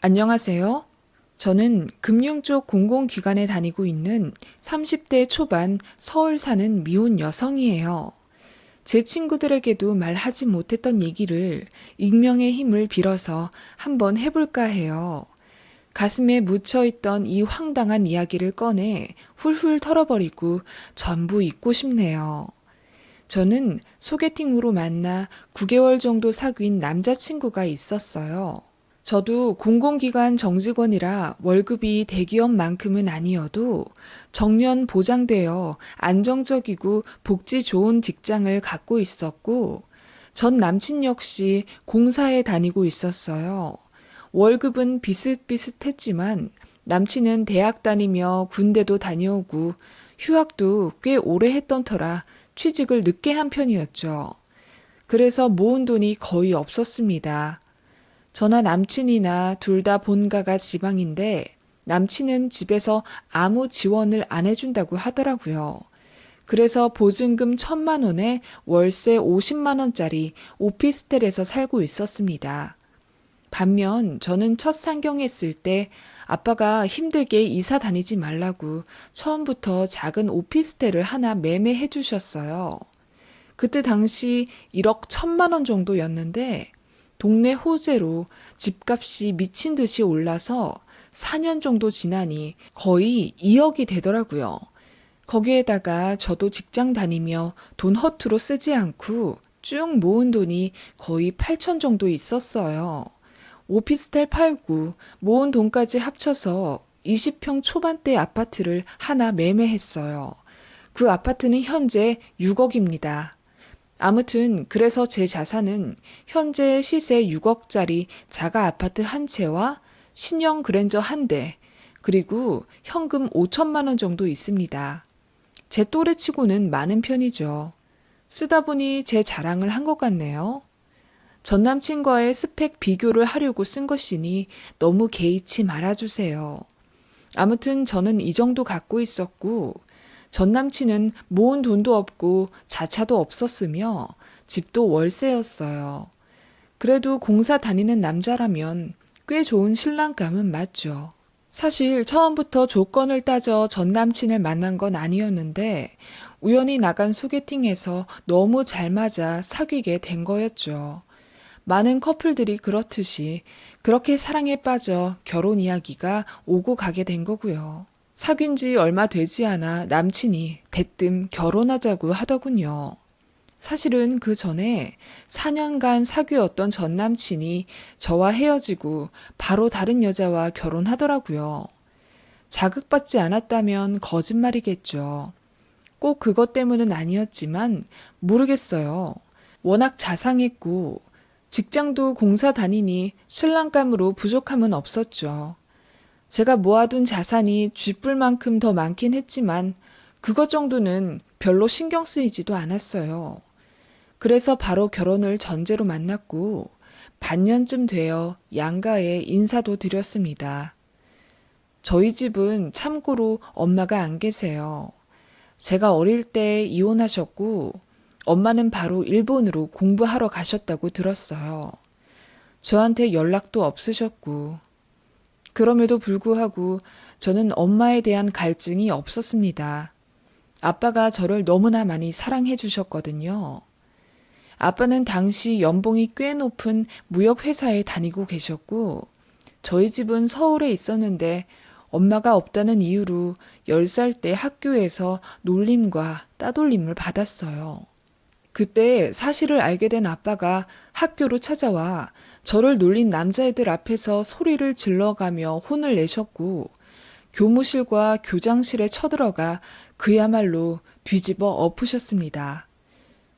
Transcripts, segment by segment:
안녕하세요. 저는 금융 쪽 공공기관에 다니고 있는 30대 초반 서울 사는 미혼 여성이에요. 제 친구들에게도 말하지 못했던 얘기를 익명의 힘을 빌어서 한번 해볼까 해요. 가슴에 묻혀있던 이 황당한 이야기를 꺼내 훌훌 털어버리고 전부 잊고 싶네요. 저는 소개팅으로 만나 9개월 정도 사귄 남자친구가 있었어요. 저도 공공기관 정직원이라 월급이 대기업만큼은 아니어도 정년 보장되어 안정적이고 복지 좋은 직장을 갖고 있었고, 전 남친 역시 공사에 다니고 있었어요. 월급은 비슷비슷했지만 남친은 대학 다니며 군대도 다녀오고 휴학도 꽤 오래 했던 터라 취직을 늦게 한 편이었죠. 그래서 모은 돈이 거의 없었습니다. 저나 남친이나 둘 다 본가가 지방인데 남친은 집에서 아무 지원을 안 해준다고 하더라고요. 그래서 보증금 1,000만 원에 월세 50만 원짜리 오피스텔에서 살고 있었습니다. 반면 저는 첫 상경했을 때 아빠가 힘들게 이사 다니지 말라고 처음부터 작은 오피스텔을 하나 매매해 주셨어요. 그때 당시 1억 1,000만 원 정도였는데 동네 호재로 집값이 미친 듯이 올라서 4년 정도 지나니 거의 2억이 되더라고요. 거기에다가 저도 직장 다니며 돈 허투루 쓰지 않고 쭉 모은 돈이 거의 8천 정도 있었어요. 오피스텔 팔고 모은 돈까지 합쳐서 20평 초반대 아파트를 하나 매매했어요. 그 아파트는 현재 6억입니다. 아무튼 그래서 제 자산은 현재 시세 6억짜리 자가 아파트 한 채와 신형 그랜저 한 대, 그리고 현금 5천만 원 정도 있습니다. 제 또래치고는 많은 편이죠. 쓰다 보니 제 자랑을 한 것 같네요. 전 남친과의 스펙 비교를 하려고 쓴 것이니 너무 개의치 말아주세요. 아무튼 저는 이 정도 갖고 있었고, 전 남친은 모은 돈도 없고 자차도 없었으며 집도 월세였어요. 그래도 공사 다니는 남자라면 꽤 좋은 신랑감은 맞죠. 사실 처음부터 조건을 따져 전 남친을 만난 건 아니었는데 우연히 나간 소개팅에서 너무 잘 맞아 사귀게 된 거였죠. 많은 커플들이 그렇듯이 그렇게 사랑에 빠져 결혼 이야기가 오고 가게 된 거고요. 사귄 지 얼마 되지 않아 남친이 대뜸 결혼하자고 하더군요. 사실은 그 전에 4년간 사귀었던 전 남친이 저와 헤어지고 바로 다른 여자와 결혼하더라고요. 자극받지 않았다면 거짓말이겠죠. 꼭 그것 때문은 아니었지만 모르겠어요. 워낙 자상했고 직장도 공사 다니니 신랑감으로 부족함은 없었죠. 제가 모아둔 자산이 쥐뿔만큼 더 많긴 했지만 그것 정도는 별로 신경 쓰이지도 않았어요. 그래서 바로 결혼을 전제로 만났고 반년쯤 되어 양가에 인사도 드렸습니다. 저희 집은 참고로 엄마가 안 계세요. 제가 어릴 때 이혼하셨고 엄마는 바로 일본으로 공부하러 가셨다고 들었어요. 저한테 연락도 없으셨고 그럼에도 불구하고 저는 엄마에 대한 갈증이 없었습니다. 아빠가 저를 너무나 많이 사랑해 주셨거든요. 아빠는 당시 연봉이 꽤 높은 무역회사에 다니고 계셨고 저희 집은 서울에 있었는데 엄마가 없다는 이유로 10살 때 학교에서 놀림과 따돌림을 받았어요. 그때 사실을 알게 된 아빠가 학교로 찾아와 저를 놀린 남자애들 앞에서 소리를 질러가며 혼을 내셨고 교무실과 교장실에 쳐들어가 그야말로 뒤집어 엎으셨습니다.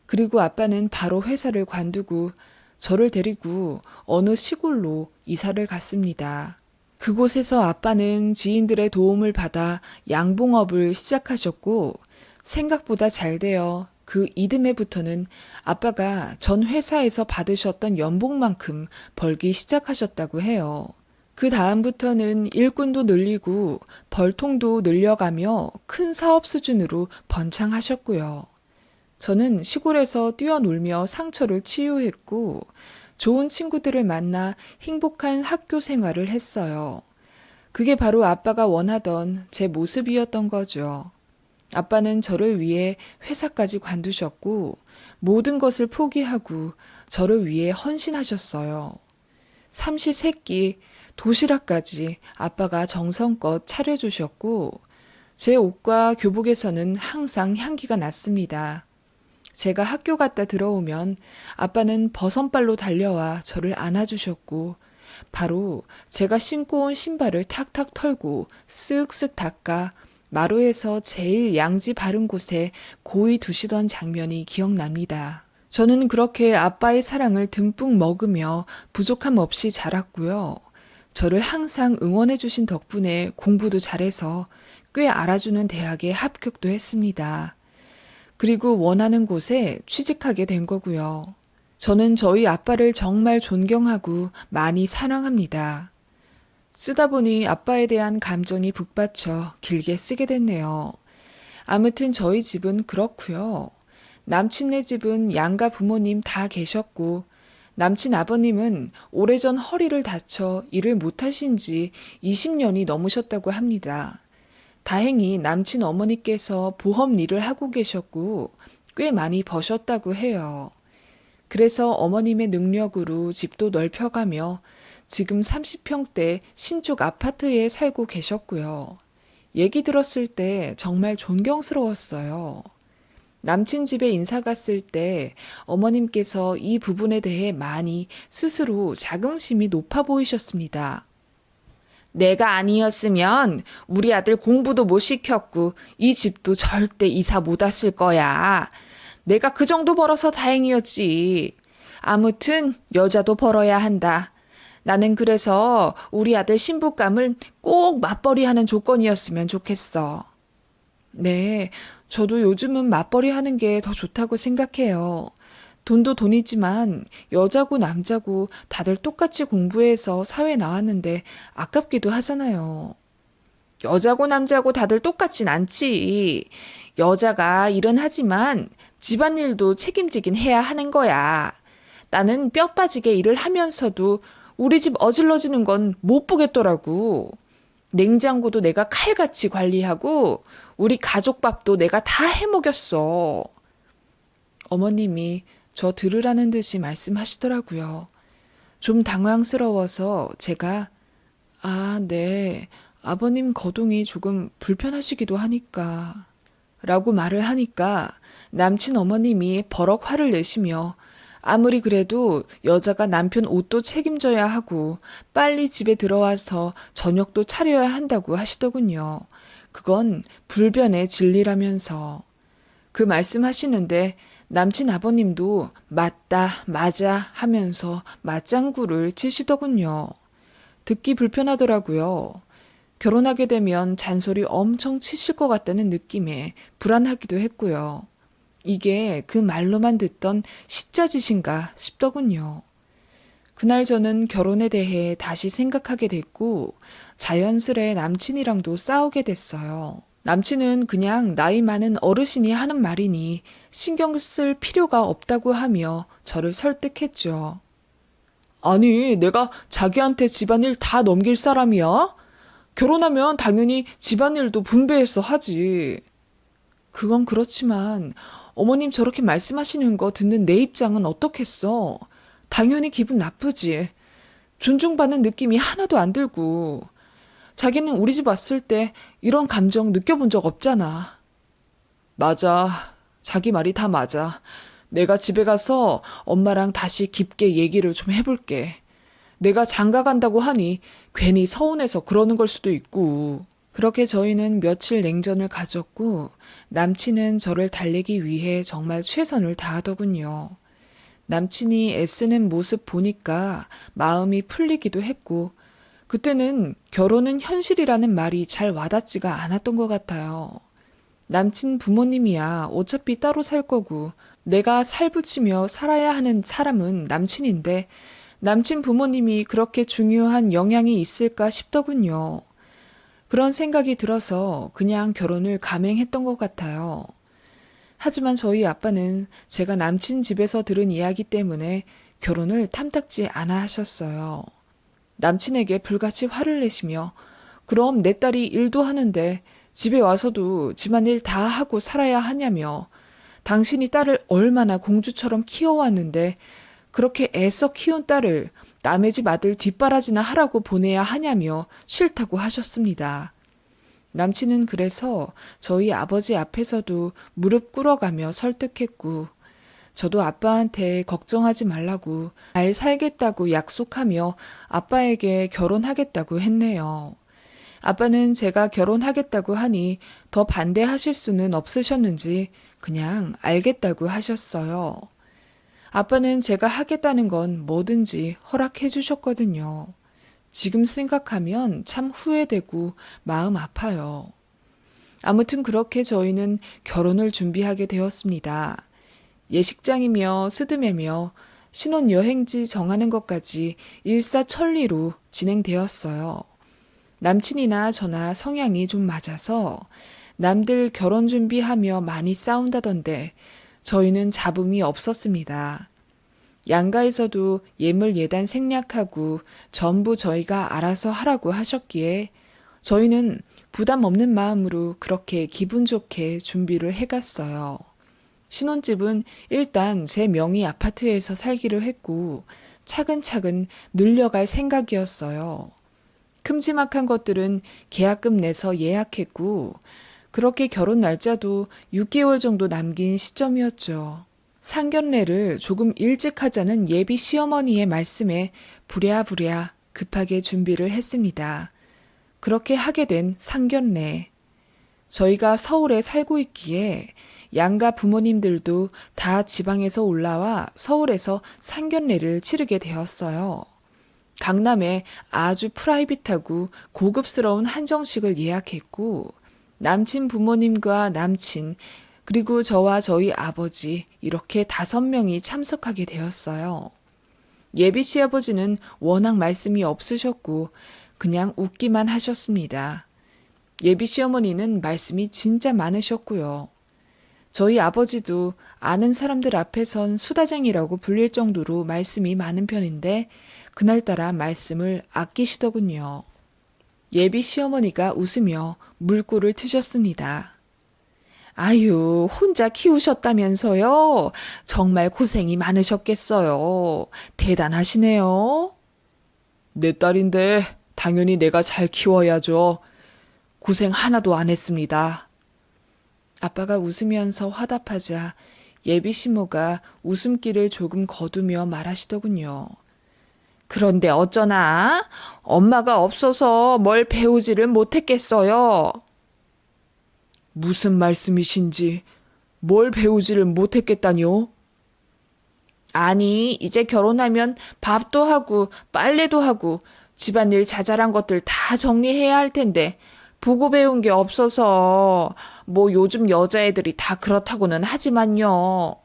그리고 아빠는 바로 회사를 관두고 저를 데리고 어느 시골로 이사를 갔습니다. 그곳에서 아빠는 지인들의 도움을 받아 양봉업을 시작하셨고 생각보다 잘 되어 그 이듬해부터는 아빠가 전 회사에서 받으셨던 연봉만큼 벌기 시작하셨다고 해요. 그 다음부터는 일꾼도 늘리고 벌통도 늘려가며 큰 사업 수준으로 번창하셨고요. 저는 시골에서 뛰어놀며 상처를 치유했고 좋은 친구들을 만나 행복한 학교 생활을 했어요. 그게 바로 아빠가 원하던 제 모습이었던 거죠. 아빠는 저를 위해 회사까지 관두셨고 모든 것을 포기하고 저를 위해 헌신하셨어요. 삼시세끼 도시락까지 아빠가 정성껏 차려주셨고 제 옷과 교복에서는 항상 향기가 났습니다. 제가 학교 갔다 들어오면 아빠는 버선발로 달려와 저를 안아주셨고 바로 제가 신고 온 신발을 탁탁 털고 쓱쓱 닦아 마루에서 제일 양지 바른 곳에 고이 두시던 장면이 기억납니다. 저는 그렇게 아빠의 사랑을 듬뿍 먹으며 부족함 없이 자랐고요. 저를 항상 응원해 주신 덕분에 공부도 잘해서 꽤 알아주는 대학에 합격도 했습니다. 그리고 원하는 곳에 취직하게 된 거고요. 저는 저희 아빠를 정말 존경하고 많이 사랑합니다. 쓰다 보니 아빠에 대한 감정이 북받쳐 길게 쓰게 됐네요. 아무튼 저희 집은 그렇고요. 남친네 집은 양가 부모님 다 계셨고 남친 아버님은 오래전 허리를 다쳐 일을 못하신 지 20년이 넘으셨다고 합니다. 다행히 남친 어머니께서 보험 일을 하고 계셨고 꽤 많이 버셨다고 해요. 그래서 어머님의 능력으로 집도 넓혀가며 지금 30평대 신축 아파트에 살고 계셨고요. 얘기 들었을 때 정말 존경스러웠어요. 남친 집에 인사 갔을 때 어머님께서 이 부분에 대해 많이 스스로 자긍심이 높아 보이셨습니다. 내가 아니었으면 우리 아들 공부도 못 시켰고 이 집도 절대 이사 못 왔을 거야. 내가 그 정도 벌어서 다행이었지. 아무튼 여자도 벌어야 한다. 나는 그래서 우리 아들 신부감을 꼭 맞벌이 하는 조건이었으면 좋겠어. 네, 저도 요즘은 맞벌이 하는 게 더 좋다고 생각해요. 돈도 돈이지만 여자고 남자고 다들 똑같이 공부해서 사회 나왔는데 아깝기도 하잖아요. 여자고 남자고 다들 똑같진 않지. 여자가 일은 하지만 집안일도 책임지긴 해야 하는 거야. 나는 뼈 빠지게 일을 하면서도 우리 집 어질러지는 건 못 보겠더라고. 냉장고도 내가 칼같이 관리하고 우리 가족 밥도 내가 다 해먹였어. 어머님이 저 들으라는 듯이 말씀하시더라고요. 좀 당황스러워서 제가 네. 아버님 거동이 조금 불편하시기도 하니까 라고 말을 하니까 남친 어머님이 버럭 화를 내시며 아무리 그래도 여자가 남편 옷도 책임져야 하고 빨리 집에 들어와서 저녁도 차려야 한다고 하시더군요. 그건 불변의 진리라면서. 그 말씀하시는데 남친 아버님도 맞다, 맞아 하면서 맞장구를 치시더군요. 듣기 불편하더라고요. 결혼하게 되면 잔소리 엄청 치실 것 같다는 느낌에 불안하기도 했고요. 이게 그 말로만 듣던 시짜짓인가 싶더군요. 그날 저는 결혼에 대해 다시 생각하게 됐고 자연스레 남친이랑도 싸우게 됐어요. 남친은 그냥 나이 많은 어르신이 하는 말이니 신경 쓸 필요가 없다고 하며 저를 설득했죠. 아니, 내가 자기한테 집안일 다 넘길 사람이야? 결혼하면 당연히 집안일도 분배해서 하지. 그건 그렇지만 어머님 저렇게 말씀하시는 거 듣는 내 입장은 어떻겠어? 당연히 기분 나쁘지. 존중받는 느낌이 하나도 안 들고. 자기는 우리 집 왔을 때 이런 감정 느껴본 적 없잖아. 맞아. 자기 말이 다 맞아. 내가 집에 가서 엄마랑 다시 깊게 얘기를 좀 해볼게. 내가 장가 간다고 하니 괜히 서운해서 그러는 걸 수도 있고. 그렇게 저희는 며칠 냉전을 가졌고 남친은 저를 달래기 위해 정말 최선을 다하더군요. 남친이 애쓰는 모습 보니까 마음이 풀리기도 했고 그때는 결혼은 현실이라는 말이 잘 와닿지가 않았던 것 같아요. 남친 부모님이야 어차피 따로 살 거고 내가 살붙이며 살아야 하는 사람은 남친인데 남친 부모님이 그렇게 중요한 영향이 있을까 싶더군요. 그런 생각이 들어서 그냥 결혼을 감행했던 것 같아요. 하지만 저희 아빠는 제가 남친 집에서 들은 이야기 때문에 결혼을 탐탁지 않아 하셨어요. 남친에게 불같이 화를 내시며 그럼 내 딸이 일도 하는데 집에 와서도 집안일 다 하고 살아야 하냐며 당신이 딸을 얼마나 공주처럼 키워왔는데 그렇게 애써 키운 딸을 남의 집 아들 뒷바라지나 하라고 보내야 하냐며 싫다고 하셨습니다. 남친은 그래서 저희 아버지 앞에서도 무릎 꿇어가며 설득했고 저도 아빠한테 걱정하지 말라고 잘 살겠다고 약속하며 아빠에게 결혼하겠다고 했네요. 아빠는 제가 결혼하겠다고 하니 더 반대하실 수는 없으셨는지 그냥 알겠다고 하셨어요. 아빠는 제가 하겠다는 건 뭐든지 허락해 주셨거든요. 지금 생각하면 참 후회되고 마음 아파요. 아무튼 그렇게 저희는 결혼을 준비하게 되었습니다. 예식장이며 스드메며 신혼여행지 정하는 것까지 일사천리로 진행되었어요. 남친이나 저나 성향이 좀 맞아서 남들 결혼 준비하며 많이 싸운다던데 저희는 잡음이 없었습니다. 양가에서도 예물 예단 생략하고 전부 저희가 알아서 하라고 하셨기에 저희는 부담 없는 마음으로 그렇게 기분 좋게 준비를 해갔어요. 신혼집은 일단 제 명의 아파트에서 살기로 했고 차근차근 늘려갈 생각이었어요. 큼지막한 것들은 계약금 내서 예약했고 그렇게 결혼 날짜도 6개월 정도 남긴 시점이었죠. 상견례를 조금 일찍 하자는 예비 시어머니의 말씀에 부랴부랴 급하게 준비를 했습니다. 그렇게 하게 된 상견례. 저희가 서울에 살고 있기에 양가 부모님들도 다 지방에서 올라와 서울에서 상견례를 치르게 되었어요. 강남에 아주 프라이빗하고 고급스러운 한정식을 예약했고 남친 부모님과 남친 그리고 저와 저희 아버지 이렇게 5명이 참석하게 되었어요. 예비 시아버지는 워낙 말씀이 없으셨고 그냥 웃기만 하셨습니다. 예비 시어머니는 말씀이 진짜 많으셨고요. 저희 아버지도 아는 사람들 앞에선 수다쟁이라고 불릴 정도로 말씀이 많은 편인데 그날따라 말씀을 아끼시더군요. 예비 시어머니가 웃으며 물꼬를 트셨습니다. 아유, 혼자 키우셨다면서요? 정말 고생이 많으셨겠어요. 대단하시네요. 내 딸인데 당연히 내가 잘 키워야죠. 고생 하나도 안 했습니다. 아빠가 웃으면서 화답하자 예비 시모가 웃음기를 조금 거두며 말하시더군요. 그런데 어쩌나? 엄마가 없어서 뭘 배우지를 못했겠어요. 무슨 말씀이신지 뭘 배우지를 못했겠다뇨? 아니, 이제 결혼하면 밥도 하고 빨래도 하고 집안일 자잘한 것들 다 정리해야 할 텐데 보고 배운 게 없어서 뭐 요즘 여자애들이 다 그렇다고는 하지만요.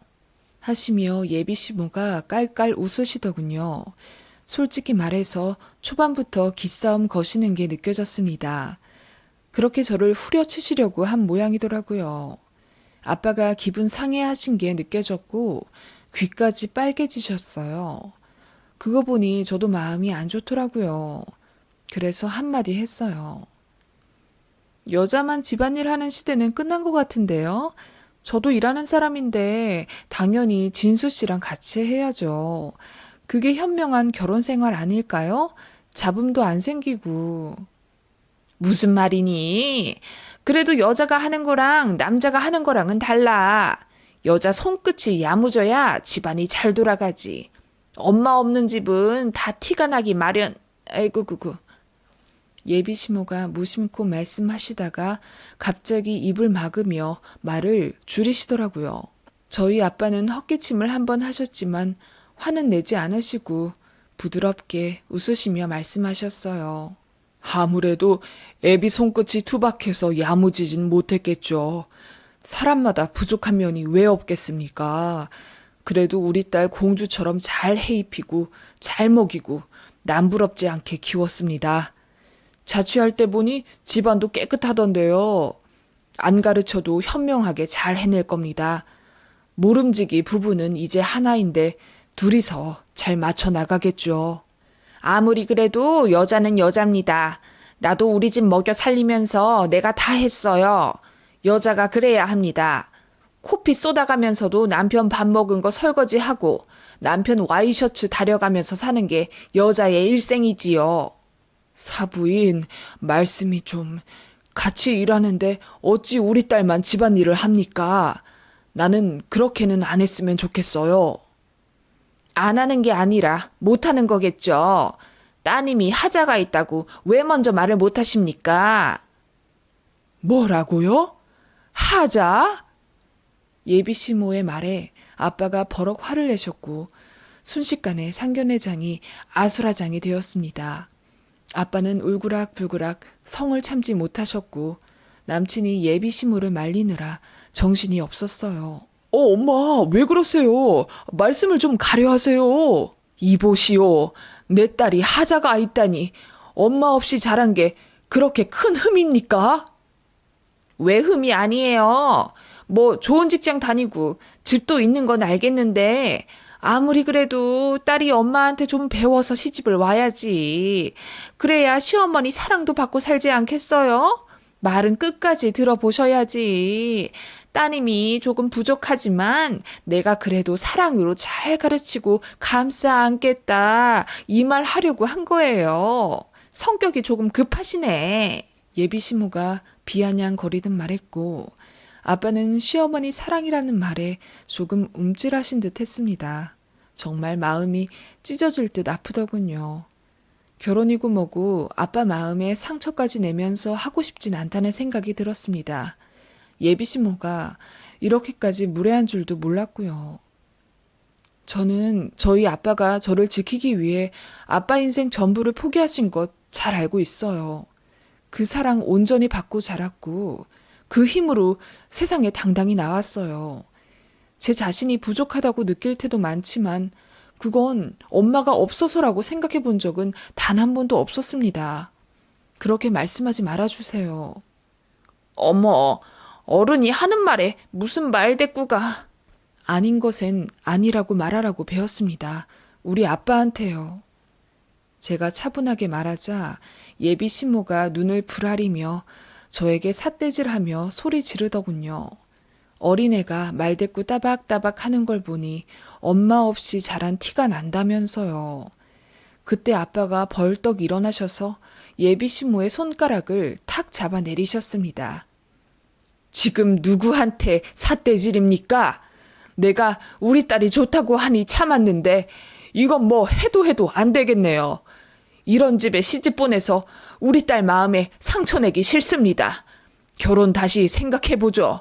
하시며 예비 시모가 깔깔 웃으시더군요. 솔직히 말해서 초반부터 기싸움 거시는 게 느껴졌습니다. 그렇게 저를 후려치시려고 한 모양이더라고요. 아빠가 기분 상해하신 게 느껴졌고 귀까지 빨개지셨어요. 그거 보니 저도 마음이 안 좋더라고요. 그래서 한마디 했어요. 여자만 집안일 하는 시대는 끝난 것 같은데요. 저도 일하는 사람인데 당연히 진수 씨랑 같이 해야죠. 그게 현명한 결혼 생활 아닐까요? 잡음도 안 생기고. 무슨 말이니? 그래도 여자가 하는 거랑 남자가 하는 거랑은 달라. 여자 손끝이 야무져야 집안이 잘 돌아가지. 엄마 없는 집은 다 티가 나기 마련. 아이고 그구. 예비 시모가 무심코 말씀하시다가 갑자기 입을 막으며 말을 줄이시더라고요. 저희 아빠는 헛기침을 한번 하셨지만 화는 내지 않으시고 부드럽게 웃으시며 말씀하셨어요. 아무래도 애비 손끝이 투박해서 야무지진 못했겠죠. 사람마다 부족한 면이 왜 없겠습니까? 그래도 우리 딸 공주처럼 잘 해입히고 잘 먹이고 남부럽지 않게 키웠습니다. 자취할 때 보니 집안도 깨끗하던데요. 안 가르쳐도 현명하게 잘 해낼 겁니다. 모름지기 부부는 이제 하나인데 둘이서 잘 맞춰 나가겠죠. 아무리 그래도 여자는 여자입니다. 나도 우리 집 먹여 살리면서 내가 다 했어요. 여자가 그래야 합니다. 코피 쏟아가면서도 남편 밥 먹은 거 설거지하고 남편 와이셔츠 다려가면서 사는 게 여자의 일생이지요. 사부인, 말씀이 좀... 같이 일하는데 어찌 우리 딸만 집안일을 합니까? 나는 그렇게는 안 했으면 좋겠어요. 안 하는 게 아니라 못 하는 거겠죠. 따님이 하자가 있다고 왜 먼저 말을 못 하십니까? 뭐라고요? 하자? 예비 시모의 말에 아빠가 버럭 화를 내셨고 순식간에 상견례장이 아수라장이 되었습니다. 아빠는 울그락불그락 성을 참지 못하셨고 남친이 예비 시모를 말리느라 정신이 없었어요. 엄마, 왜 그러세요? 말씀을 좀 가려 하세요. 이보시오. 내 딸이 하자가 있다니 엄마 없이 자란 게 그렇게 큰 흠입니까? 왜 흠이 아니에요. 뭐 좋은 직장 다니고 집도 있는 건 알겠는데 아무리 그래도 딸이 엄마한테 좀 배워서 시집을 와야지. 그래야 시어머니 사랑도 받고 살지 않겠어요? 말은 끝까지 들어보셔야지. 따님이 조금 부족하지만 내가 그래도 사랑으로 잘 가르치고 감싸 안겠다. 이 말 하려고 한 거예요. 성격이 조금 급하시네. 예비 시모가 비아냥거리듯 말했고 아빠는 시어머니 사랑이라는 말에 조금 움찔하신 듯 했습니다. 정말 마음이 찢어질 듯 아프더군요. 결혼이고 뭐고 아빠 마음에 상처까지 내면서 하고 싶진 않다는 생각이 들었습니다. 예비 시모가 이렇게까지 무례한 줄도 몰랐고요. 저는 저희 아빠가 저를 지키기 위해 아빠 인생 전부를 포기하신 것 잘 알고 있어요. 그 사랑 온전히 받고 자랐고 그 힘으로 세상에 당당히 나왔어요. 제 자신이 부족하다고 느낄 때도 많지만 그건 엄마가 없어서라고 생각해 본 적은 단 한 번도 없었습니다. 그렇게 말씀하지 말아주세요. 어머, 어른이 하는 말에 무슨 말대꾸가. 아닌 것엔 아니라고 말하라고 배웠습니다. 우리 아빠한테요. 제가 차분하게 말하자 예비 시모가 눈을 부라리며 저에게 삿대질하며 소리 지르더군요. 어린애가 말대꾸 따박따박 하는 걸 보니 엄마 없이 자란 티가 난다면서요. 그때 아빠가 벌떡 일어나셔서 예비 시모의 손가락을 탁 잡아 내리셨습니다. 지금 누구한테 삿대질입니까? 내가 우리 딸이 좋다고 하니 참았는데 이건 뭐 해도 안 되겠네요. 이런 집에 시집 보내서 우리 딸 마음에 상처 내기 싫습니다. 결혼 다시 생각해보죠.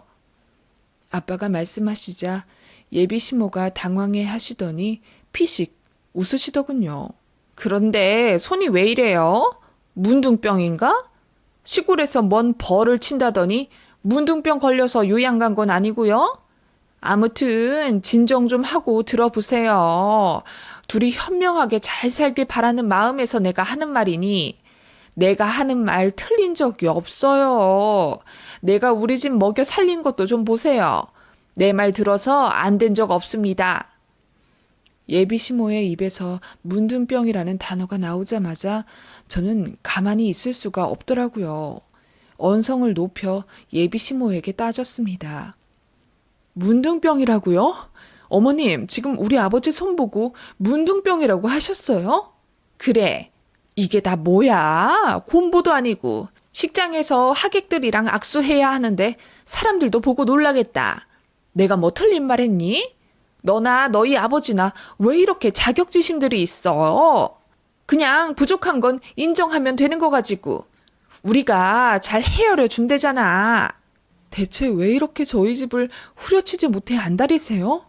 아빠가 말씀하시자 예비 시모가 당황해 하시더니 피식 웃으시더군요. 그런데 손이 왜 이래요? 문둥병인가? 시골에서 뭔 벌을 친다더니 문둥병 걸려서 요양 간 건 아니고요? 아무튼 진정 좀 하고 들어보세요. 둘이 현명하게 잘 살길 바라는 마음에서 내가 하는 말이니 내가 하는 말 틀린 적이 없어요. 내가 우리 집 먹여 살린 것도 좀 보세요. 내 말 들어서 안 된 적 없습니다. 예비 시모의 입에서 문둥병이라는 단어가 나오자마자 저는 가만히 있을 수가 없더라고요. 언성을 높여 예비 시모에게 따졌습니다. 문둥병이라고요? 어머님, 지금 우리 아버지 손보고 문둥병이라고 하셨어요? 그래. 이게 다 뭐야? 곰보도 아니고 식장에서 하객들이랑 악수해야 하는데 사람들도 보고 놀라겠다. 내가 뭐 틀린 말 했니? 너나 너희 아버지나 왜 이렇게 자격지심들이 있어? 그냥 부족한 건 인정하면 되는 거 가지고 우리가 잘 헤아려 준대잖아. 대체 왜 이렇게 저희 집을 후려치지 못해 안달이세요?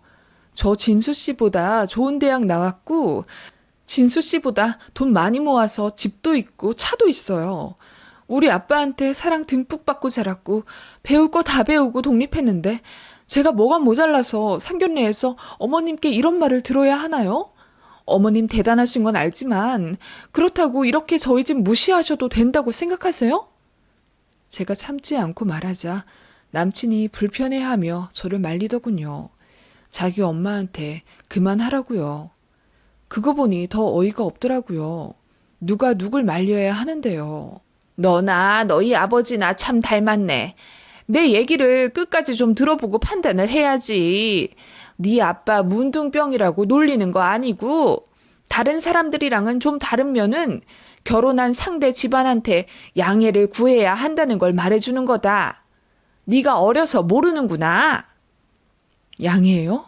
저 진수 씨보다 좋은 대학 나왔고 진수 씨보다 돈 많이 모아서 집도 있고 차도 있어요. 우리 아빠한테 사랑 듬뿍 받고 자랐고 배울 거 다 배우고 독립했는데 제가 뭐가 모자라서 상견례에서 어머님께 이런 말을 들어야 하나요? 어머님 대단하신 건 알지만 그렇다고 이렇게 저희 집 무시하셔도 된다고 생각하세요? 제가 참지 않고 말하자 남친이 불편해하며 저를 말리더군요. 자기 엄마한테 그만하라고요. 그거 보니 더 어이가 없더라고요. 누가 누굴 말려야 하는데요. 너나 너희 아버지나 참 닮았네. 내 얘기를 끝까지 좀 들어보고 판단을 해야지. 네 아빠 문둥병이라고 놀리는 거 아니고 다른 사람들이랑은 좀 다른 면은 결혼한 상대 집안한테 양해를 구해야 한다는 걸 말해주는 거다. 네가 어려서 모르는구나. 양해요?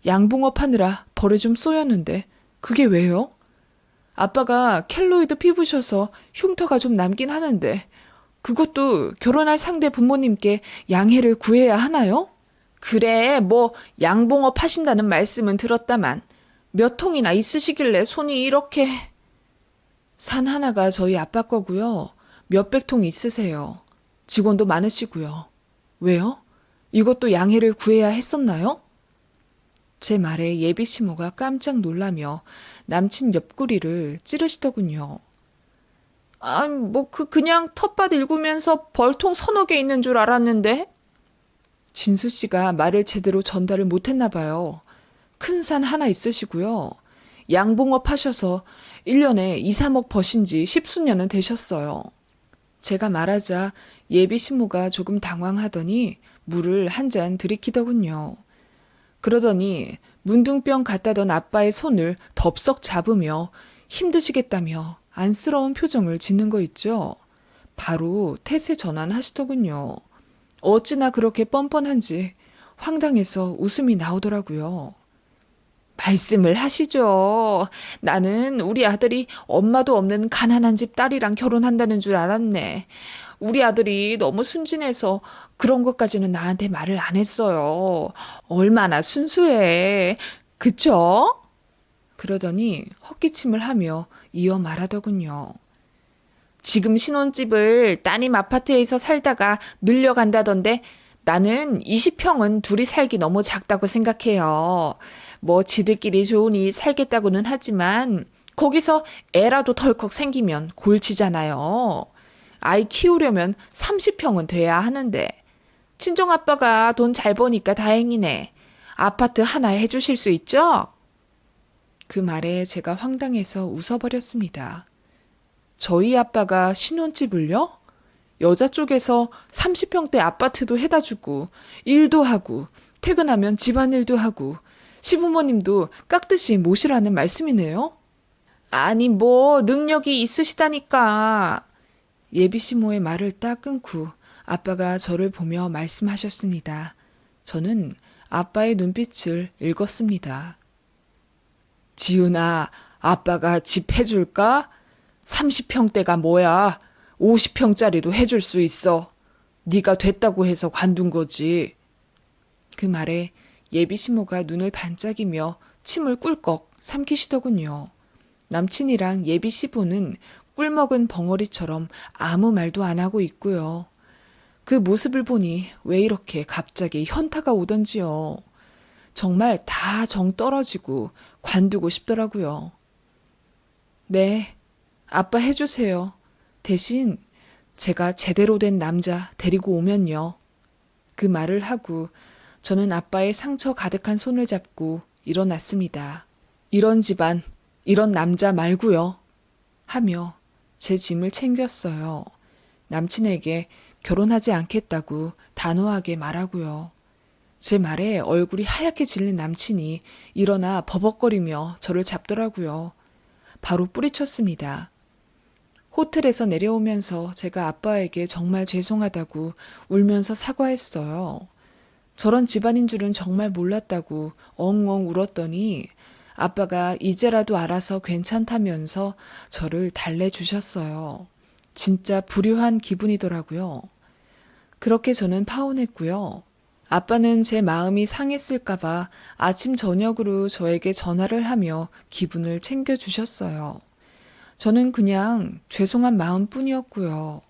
양봉업 하느라 벌에 좀 쏘였는데 그게 왜요? 아빠가 켈로이드 피부셔서 흉터가 좀 남긴 하는데 그것도 결혼할 상대 부모님께 양해를 구해야 하나요? 그래, 뭐 양봉업 하신다는 말씀은 들었다만 몇 통이나 있으시길래 손이 이렇게. 산 하나가 저희 아빠 거고요. 몇백 통 있으세요. 직원도 많으시고요. 왜요? 이것도 양해를 구해야 했었나요? 제 말에 예비 시모가 깜짝 놀라며 남친 옆구리를 찌르시더군요. 아, 뭐 그냥 텃밭 일구면서 벌통 서너 개 있는 줄 알았는데. 진수 씨가 말을 제대로 전달을 못했나 봐요. 큰 산 하나 있으시고요. 양봉업 하셔서 1년에 2, 3억 버신 지 십수년은 되셨어요. 제가 말하자 예비 신모가 조금 당황하더니 물을 한 잔 들이키더군요. 그러더니 문둥병 같다던 아빠의 손을 덥석 잡으며 힘드시겠다며 안쓰러운 표정을 짓는 거 있죠. 바로 태세 전환하시더군요. 어찌나 그렇게 뻔뻔한지 황당해서 웃음이 나오더라고요. 말씀을 하시죠. 나는 우리 아들이 엄마도 없는 가난한 집 딸이랑 결혼한다는 줄 알았네. 우리 아들이 너무 순진해서 그런 것까지는 나한테 말을 안 했어요. 얼마나 순수해. 그쵸? 그러더니 헛기침을 하며 이어 말하더군요. 지금 신혼집을 따님 아파트에서 살다가 늘려간다던데 나는 20평은 둘이 살기 너무 작다고 생각해요. 뭐 지들끼리 좋으니 살겠다고는 하지만 거기서 애라도 덜컥 생기면 골치잖아요. 아이 키우려면 30평은 돼야 하는데 친정아빠가 돈 잘 버니까 다행이네. 아파트 하나 해주실 수 있죠? 그 말에 제가 황당해서 웃어버렸습니다. 저희 아빠가 신혼집을요? 여자 쪽에서 30평대 아파트도 해다 주고 일도 하고 퇴근하면 집안일도 하고 시부모님도 깍듯이 모시라는 말씀이네요. 아니 뭐 능력이 있으시다니까. 예비 시모의 말을 딱 끊고 아빠가 저를 보며 말씀하셨습니다. 저는 아빠의 눈빛을 읽었습니다. 지은아, 아빠가 집 해줄까? 30평대가 뭐야? 50평짜리도 해줄 수 있어. 네가 됐다고 해서 관둔 거지. 그 말에 예비 시모가 눈을 반짝이며 침을 꿀꺽 삼키시더군요. 남친이랑 예비 시부는 꿀먹은 벙어리처럼 아무 말도 안 하고 있고요. 그 모습을 보니 왜 이렇게 갑자기 현타가 오던지요. 정말 다 정 떨어지고 관두고 싶더라고요. 네, 아빠 해주세요. 대신 제가 제대로 된 남자 데리고 오면요. 그 말을 하고 저는 아빠의 상처 가득한 손을 잡고 일어났습니다. 이런 집안, 이런 남자 말고요. 하며 제 짐을 챙겼어요. 남친에게 결혼하지 않겠다고 단호하게 말하고요. 제 말에 얼굴이 하얗게 질린 남친이 일어나 버벅거리며 저를 잡더라고요. 바로 뿌리쳤습니다. 호텔에서 내려오면서 제가 아빠에게 정말 죄송하다고 울면서 사과했어요. 저런 집안인 줄은 정말 몰랐다고 엉엉 울었더니 아빠가 이제라도 알아서 괜찮다면서 저를 달래주셨어요. 진짜 불효한 기분이더라고요. 그렇게 저는 파혼했고요. 아빠는 제 마음이 상했을까봐 아침 저녁으로 저에게 전화를 하며 기분을 챙겨주셨어요. 저는 그냥 죄송한 마음뿐이었고요.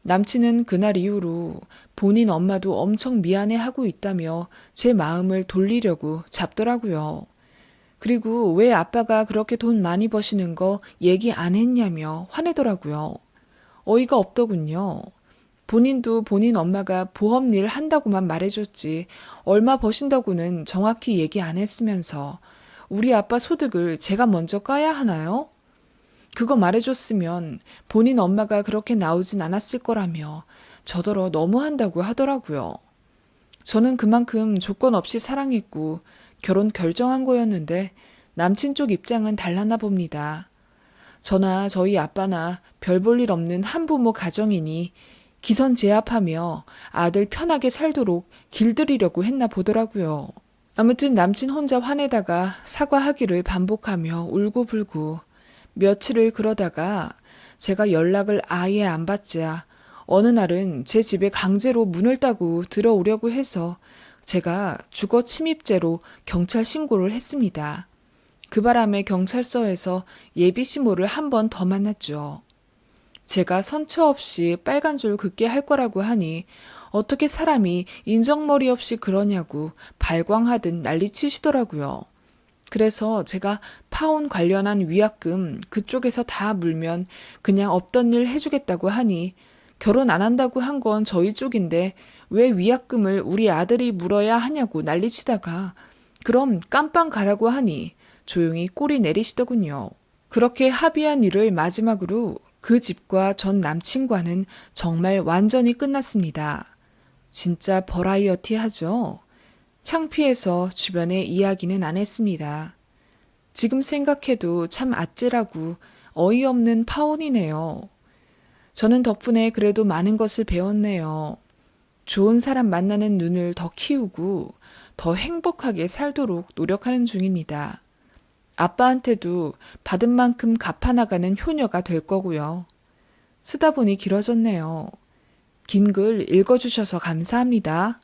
남친은 그날 이후로 본인 엄마도 엄청 미안해하고 있다며 제 마음을 돌리려고 잡더라고요. 그리고 왜 아빠가 그렇게 돈 많이 버시는 거 얘기 안 했냐며 화내더라고요. 어이가 없더군요. 본인도 본인 엄마가 보험 일 한다고만 말해줬지 얼마 버신다고는 정확히 얘기 안 했으면서 우리 아빠 소득을 제가 먼저 까야 하나요? 그거 말해줬으면 본인 엄마가 그렇게 나오진 않았을 거라며 저더러 너무한다고 하더라고요. 저는 그만큼 조건 없이 사랑했고 결혼 결정한 거였는데 남친 쪽 입장은 달랐나 봅니다. 저나 저희 아빠나 별 볼 일 없는 한부모 가정이니 기선제압하며 아들 편하게 살도록 길들이려고 했나 보더라고요. 아무튼 남친 혼자 화내다가 사과하기를 반복하며 울고불고 며칠을 그러다가 제가 연락을 아예 안 받자 어느 날은 제 집에 강제로 문을 따고 들어오려고 해서 제가 주거 침입죄로 경찰 신고를 했습니다. 그 바람에 경찰서에서 예비 시모를 한 번 더 만났죠. 제가 선처 없이 빨간 줄 긋게 할 거라고 하니 어떻게 사람이 인정머리 없이 그러냐고 발광하듯 난리치시더라고요. 그래서 제가 파혼 관련한 위약금 그쪽에서 다 물면 그냥 없던 일 해주겠다고 하니 결혼 안 한다고 한 건 저희 쪽인데 왜 위약금을 우리 아들이 물어야 하냐고 난리치다가 그럼 깜빵 가라고 하니 조용히 꼬리 내리시더군요. 그렇게 합의한 일을 마지막으로 그 집과 전 남친과는 정말 완전히 끝났습니다. 진짜 버라이어티하죠? 창피해서 주변에 이야기는 안 했습니다. 지금 생각해도 참 아찔하고 어이없는 파혼이네요. 저는 덕분에 그래도 많은 것을 배웠네요. 좋은 사람 만나는 눈을 더 키우고 더 행복하게 살도록 노력하는 중입니다. 아빠한테도 받은 만큼 갚아나가는 효녀가 될 거고요. 쓰다 보니 길어졌네요. 긴 글 읽어주셔서 감사합니다.